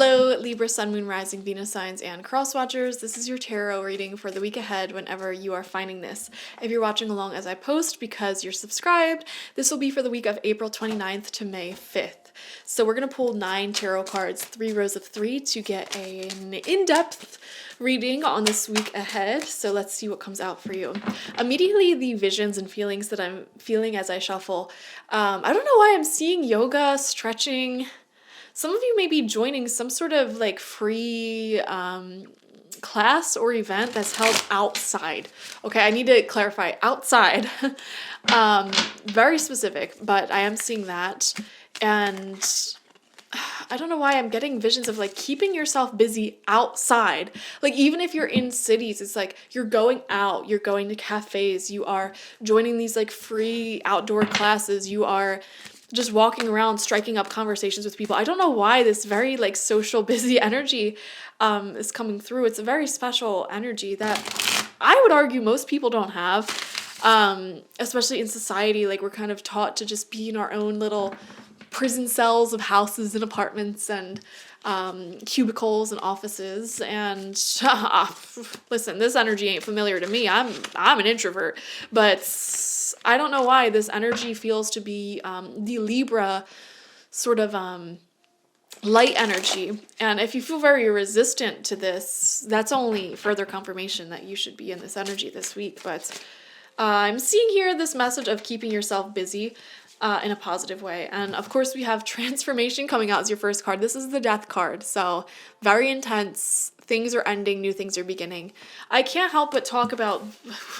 Hello, Libra, Sun, Moon, Rising, Venus signs, and cross watchers. This is your tarot reading for the week ahead whenever you are finding this. If you're watching along as I post because you're subscribed, this will be for the week of April 29th to May 5th. So we're going to pull 9 tarot cards, 3 rows of 3, to get an in-depth reading on this week ahead. So let's see what comes out for you. Immediately, the visions and feelings that I'm feeling as I shuffle. I don't know why I'm seeing yoga, stretching. Some of you may be joining some sort of like free class or event that's held outside. Okay, I need to clarify, outside. Very specific, but I am seeing that. And I don't know why I'm getting visions of like keeping yourself busy outside. Like even if you're in cities, it's like you're going out, you're going to cafes, you are joining these like free outdoor classes, you are just walking around, striking up conversations with people. I don't know why this very like social busy energy is coming through. It's a very special energy that I would argue most people don't have, especially in society. Like we're kind of taught to just be in our own little prison cells of houses and apartments and cubicles and offices. And listen, this energy ain't familiar to me. I'm an introvert, but I don't know why this energy feels to be the Libra sort of light energy. And if you feel very resistant to this, that's only further confirmation that you should be in this energy this week. But I'm seeing here this message of keeping yourself busy in a positive way. And of course we have transformation coming out as your first card. This is the death card. So very intense. Things are ending, new things are beginning. I can't help but talk about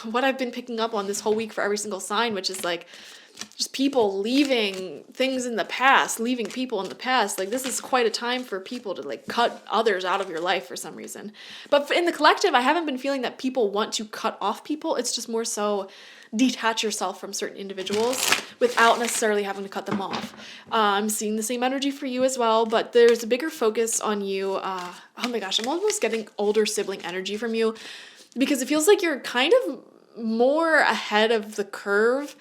what I've been picking up on this whole week for every single sign, which is like just people leaving things in the past, leaving people in the past. Like this is quite a time for people to like cut others out of your life for some reason. But in the collective, I haven't been feeling that people want to cut off people. It's just more so detach yourself from certain individuals without necessarily having to cut them off. I'm seeing the same energy for you as well, but there's a bigger focus on you. Oh my gosh, I'm almost getting older sibling energy from you because it feels like you're kind of more ahead of the curve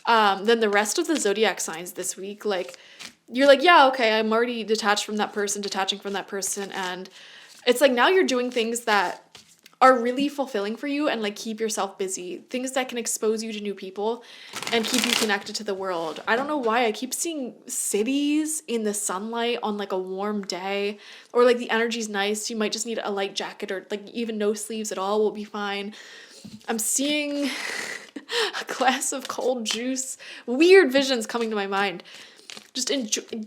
than the rest of the zodiac signs this week. Like you're like, yeah, okay, I'm already detaching from that person, and it's like now you're doing things that are really fulfilling for you and like keep yourself busy. Things that can expose you to new people and keep you connected to the world. I don't know why I keep seeing cities in the sunlight on like a warm day, or like the energy's nice. You might just need a light jacket, or like even no sleeves at all will be fine. I'm seeing a glass of cold juice. Weird visions coming to my mind. Just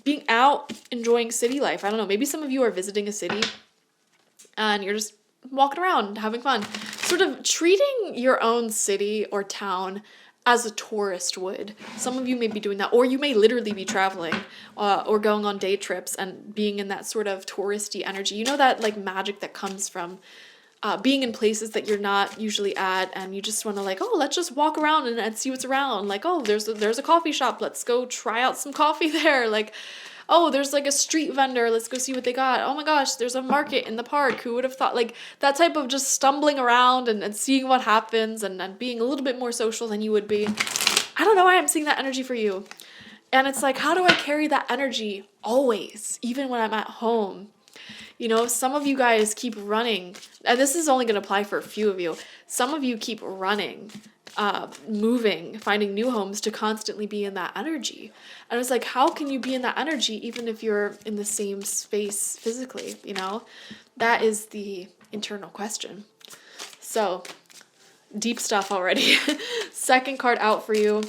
being out, enjoying city life. I don't know. Maybe some of you are visiting a city and you're just walking around, having fun. Sort of treating your own city or town as a tourist would. Some of you may be doing that, or you may literally be traveling or going on day trips and being in that sort of touristy energy. You know that like magic that comes from being in places that you're not usually at, and you just want to like, oh, let's just walk around and see what's around. Like, oh, there's a coffee shop. Let's go try out some coffee there. Like, oh, there's like a street vendor. Let's go see what they got. Oh my gosh, there's a market in the park. Who would have thought? Like that type of just stumbling around and seeing what happens and being a little bit more social than you would be. I don't know why I'm seeing that energy for you. And it's like, how do I carry that energy always, even when I'm at home? You know, some of you guys keep running, and this is only going to apply for a few of you. Some of you keep running, moving, finding new homes to constantly be in that energy. And it's like, how can you be in that energy even if you're in the same space physically, you know? That is the internal question. So, deep stuff already. Second card out for you.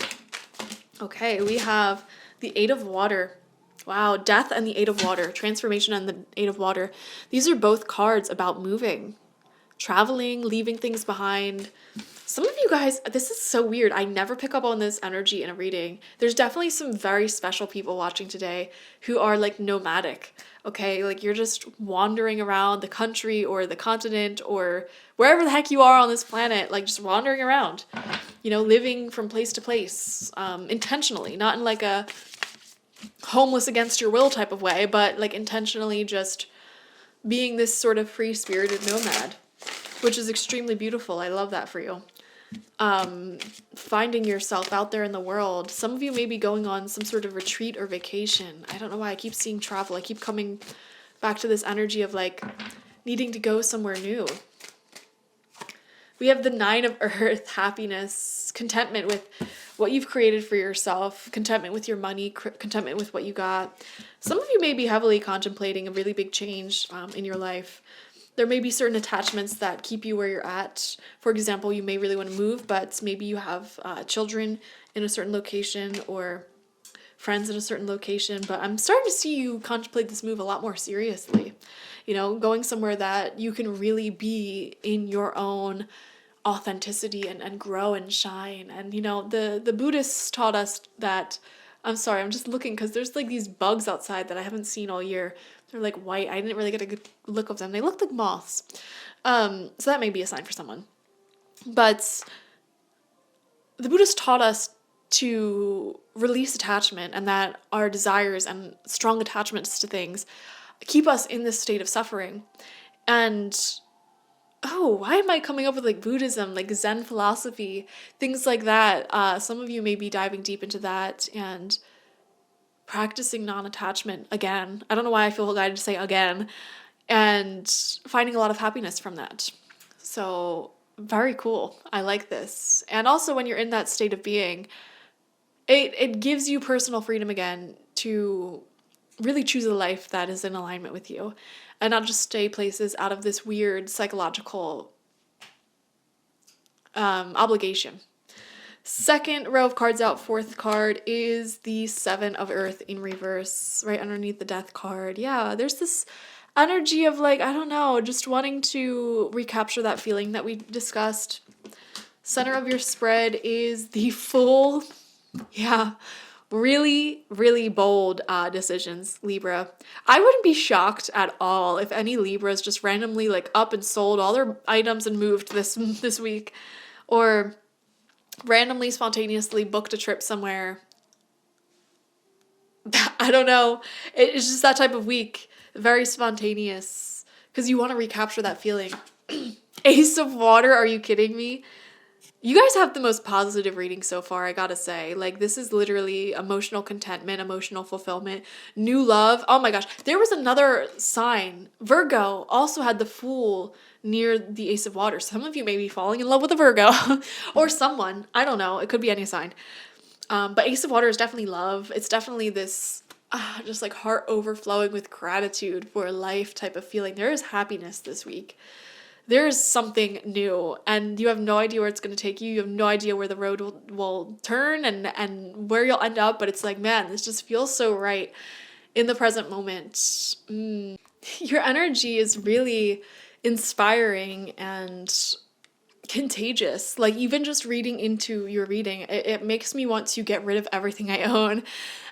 Okay, we have the Eight of Water. Wow, Death and the Eight of Water, Transformation and the Eight of Water. These are both cards about moving, traveling, leaving things behind. Some of you guys, this is so weird. I never pick up on this energy in a reading. There's definitely some very special people watching today who are like nomadic, okay? Like you're just wandering around the country or the continent or wherever the heck you are on this planet, like just wandering around, you know, living from place to place, intentionally, not in like a homeless against your will type of way, but like intentionally just being this sort of free-spirited nomad, which is extremely beautiful. I love that for you. Finding yourself out there in the world. Some of you may be going on some sort of retreat or vacation. I don't know why I keep seeing travel. I keep coming back to this energy of like needing to go somewhere new. We have the 9 of Earth, happiness, contentment with what you've created for yourself, contentment with your money, contentment with what you got. Some of you may be heavily contemplating a really big change in your life. There may be certain attachments that keep you where you're at. For example, you may really want to move, but maybe you have children in a certain location or friends in a certain location. But I'm starting to see you contemplate this move a lot more seriously. You know, going somewhere that you can really be in your own authenticity and grow and shine. And, you know, the Buddhists taught us that, I'm sorry, I'm just looking because there's like these bugs outside that I haven't seen all year. They're like white. I didn't really get a good look of them. They look like moths. So that may be a sign for someone. But the Buddhists taught us to release attachment, and that our desires and strong attachments to things keep us in this state of suffering. And why am I coming up with like Buddhism, like Zen philosophy, things like that? Some of you may be diving deep into that and practicing non-attachment again. I don't know why I feel guided to say again, and finding a lot of happiness from that. So very cool. I like this. And also when you're in that state of being, it gives you personal freedom again to really choose a life that is in alignment with you and not just stay places out of this weird psychological obligation. Second row of cards out, fourth card is the 7 of Earth in reverse, right underneath the Death card. Yeah, there's this energy of like, I don't know, just wanting to recapture that feeling that we discussed. Center of your spread is the Fool. Yeah, really, really bold decisions, Libra. I wouldn't be shocked at all if any Libras just randomly like up and sold all their items and moved this week, or randomly, spontaneously booked a trip somewhere. I don't know. It's just that type of week. Very spontaneous. Because you want to recapture that feeling. Ace of Water, are you kidding me? You guys have the most positive reading so far, I gotta say. Like, this is literally emotional contentment, emotional fulfillment, new love. Oh my gosh. There was another sign. Virgo also had the Fool near the Ace of Water. Some of you may be falling in love with a Virgo or someone. I don't know. It could be any sign. But Ace of Water is definitely love. It's definitely this just like heart overflowing with gratitude for life type of feeling. There is happiness this week. There is something new, and you have no idea where it's going to take you. You have no idea where the road will turn and where you'll end up. But it's like, man, this just feels so right in the present moment. Your energy is really inspiring and contagious. Like, even just reading into your reading, it makes me want to get rid of everything I own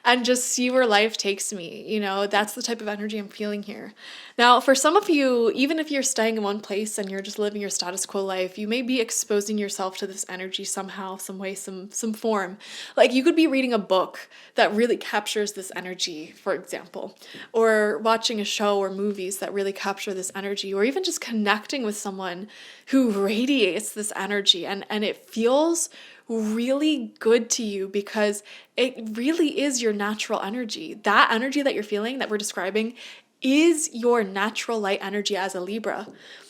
and just see where life takes me. You know, that's the type of energy I'm feeling here. Now, for some of you, even if you're staying in one place and you're just living your status quo life, you may be exposing yourself to this energy somehow, some way, some form. Like, you could be reading a book that really captures this energy, for example, or watching a show or movies that really capture this energy, or even just connecting with someone who radiates this energy, and it feels really good to you because it really is your natural energy. That energy that you're feeling, that we're describing, is your natural light energy as a Libra.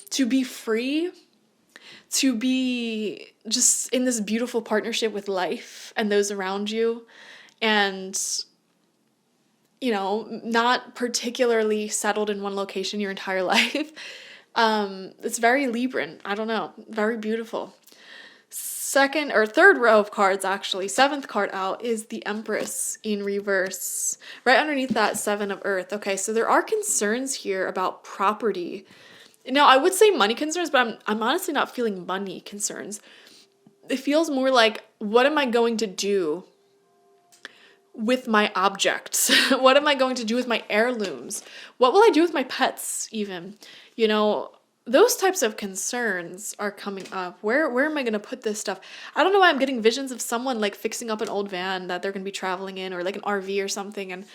To be free, to be just in this beautiful partnership with life and those around you, and, you know, not particularly settled in one location your entire life. It's very Libran. I don't know. Very beautiful. Second or third row of cards, actually, 7th card out is the Empress in reverse, right underneath that 7 of Earth. Okay, so there are concerns here about property. Now, I would say money concerns, but I'm honestly not feeling money concerns. It feels more like, what am I going to do with my objects? What am I going to do with my heirlooms? What will I do with my pets, even? You know, those types of concerns are coming up. Where am I going to put this stuff? I don't know why I'm getting visions of someone like fixing up an old van that they're going to be traveling in, or like an RV or something, and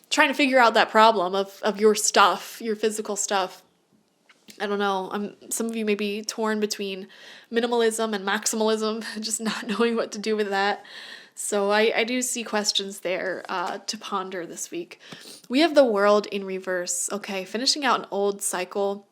trying to figure out that problem of your stuff, your physical stuff. I don't know. Some of you may be torn between minimalism and maximalism, just not knowing what to do with that. So I do see questions there to ponder this week. We have the world in reverse. Okay, finishing out an old cycle.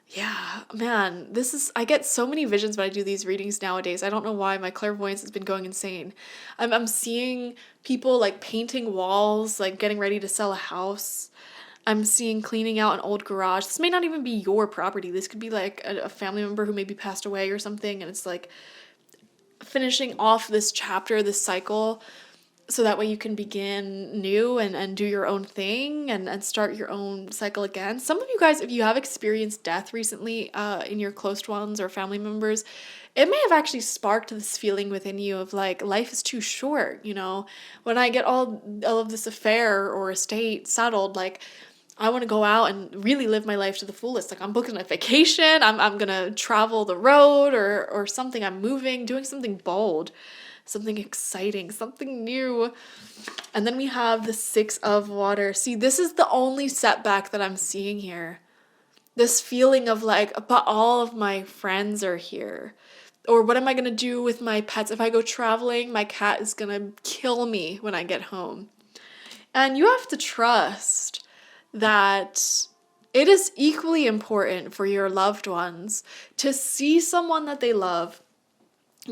Yeah, man, I get so many visions when I do these readings nowadays. I don't know why my clairvoyance has been going insane. I'm seeing people like painting walls, like getting ready to sell a house. I'm seeing cleaning out an old garage. This may not even be your property. This could be like a family member who maybe passed away or something, and it's like finishing off this chapter, this cycle, so that way you can begin new and do your own thing and start your own cycle again. Some of you guys, if you have experienced death recently in your close ones or family members, it may have actually sparked this feeling within you of like, life is too short, you know? When I get all of this affair or estate settled, like, I want to go out and really live my life to the fullest. Like, I'm booking a vacation, I'm gonna travel the road or something, I'm moving, doing something bold, something exciting, something new. And then we have the Six of Water. See, this is the only setback that I'm seeing here. This feeling of like, but all of my friends are here. Or what am I gonna do with my pets? If I go traveling, my cat is gonna kill me when I get home. And you have to trust that it is equally important for your loved ones to see someone that they love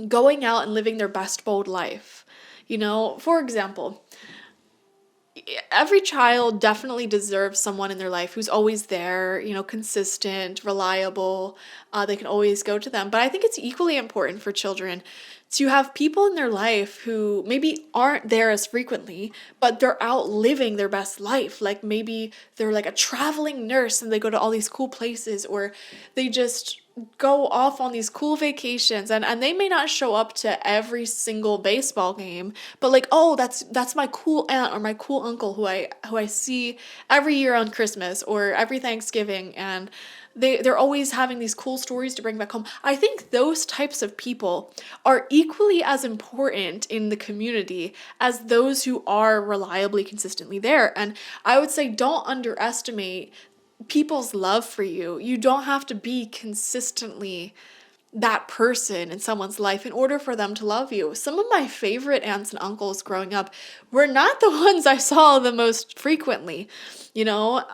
going out and living their best bold life. You know, for example, every child definitely deserves someone in their life who's always there, you know, consistent, reliable. They can always go to them. But I think it's equally important for children to have people in their life who maybe aren't there as frequently, but they're out living their best life. Like maybe they're like a traveling nurse and they go to all these cool places, or they just go off on these cool vacations, and they may not show up to every single baseball game, but like, oh, that's my cool aunt or my cool uncle who I see every year on Christmas or every Thanksgiving, and they're always having these cool stories to bring back home. I think those types of people are equally as important in the community as those who are reliably consistently there. And I would say don't underestimate people's love for you. You don't have to be consistently that person in someone's life in order for them to love you. Some of my favorite aunts and uncles growing up were not the ones I saw the most frequently, you know?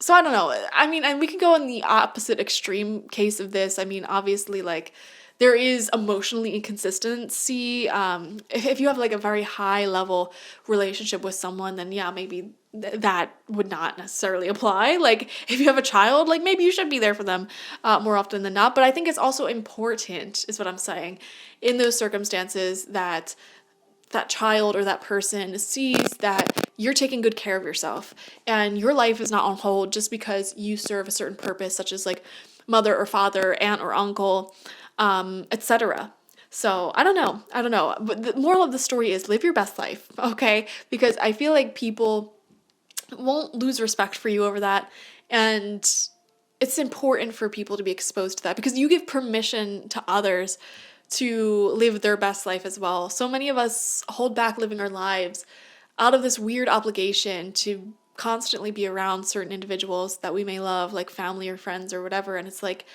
So I don't know. I mean, and we can go in the opposite extreme case of this. I mean, obviously, like, there is emotionally inconsistency. If you have like a very high level relationship with someone, then yeah, maybe that would not necessarily apply. Like if you have a child, like maybe you should be there for them more often than not. But I think it's also important, is what I'm saying, in those circumstances that that child or that person sees that you're taking good care of yourself and your life is not on hold just because you serve a certain purpose, such as like mother or father, aunt or uncle, etc. So I don't know. But the moral of the story is live your best life, okay? Because I feel like people won't lose respect for you over that. And it's important for people to be exposed to that because you give permission to others to live their best life as well. So many of us hold back living our lives out of this weird obligation to constantly be around certain individuals that we may love, like family or friends or whatever. And it's like,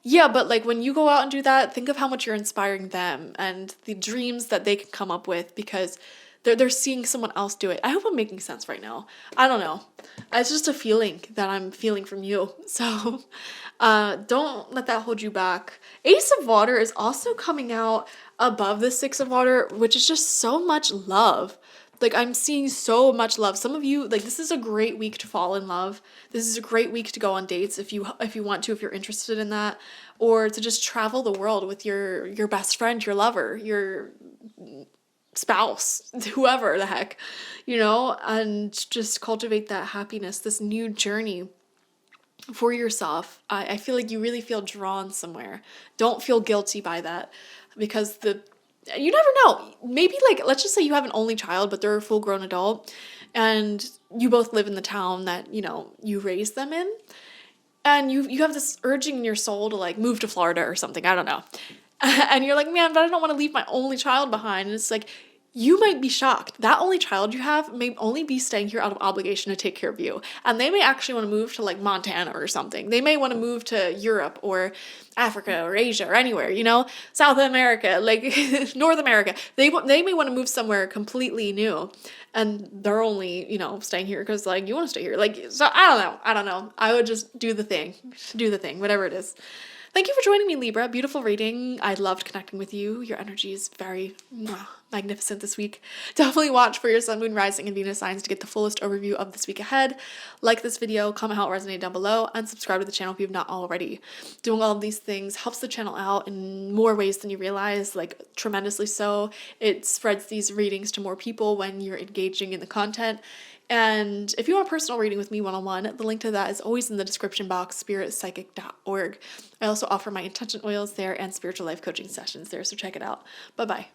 yeah, but like when you go out and do that, think of how much you're inspiring them and the dreams that they can come up with because they're seeing someone else do it. I hope I'm making sense right now. I don't know. It's just a feeling that I'm feeling from you. So don't let that hold you back. Ace of Water is also coming out above the Six of Water, which is just so much love. Like I'm seeing so much love. Some of you, like this is a great week to fall in love. This is a great week to go on dates if you want to, if you're interested in that, or to just travel the world with your best friend, your lover, your spouse, whoever the heck, you know, and just cultivate that happiness, this new journey for yourself. I feel like you really feel drawn somewhere. Don't feel guilty by that because you never know. Maybe like, let's just say you have an only child, but they're a full grown adult and you both live in the town that, you know, you raised them in. And you have this urging in your soul to like move to Florida or something. I don't know. And you're like, man, but I don't want to leave my only child behind. And it's like, you might be shocked. That only child you have may only be staying here out of obligation to take care of you. And they may actually want to move to like Montana or something. They may want to move to Europe or Africa or Asia or anywhere, South America, like North America. They may want to move somewhere completely new. And they're only, staying here because like you want to stay here. Like, so I don't know. I would just do the thing, whatever it is. Thank you for joining me, Libra. Beautiful reading. I loved connecting with you. Your energy is very magnificent this week. Definitely watch for your sun, moon, rising, and Venus signs to get the fullest overview of this week ahead. Like this video, comment how it resonated down below, and subscribe to the channel if you've not already. Doing all of these things helps the channel out in more ways than you realize, like tremendously so. It spreads these readings to more people when you're engaging in the content. And if you want a personal reading with me one-on-one, the link to that is always in the description box, spiritpsychic.org. I also offer my intention oils there and spiritual life coaching sessions there, so check it out. Bye-bye.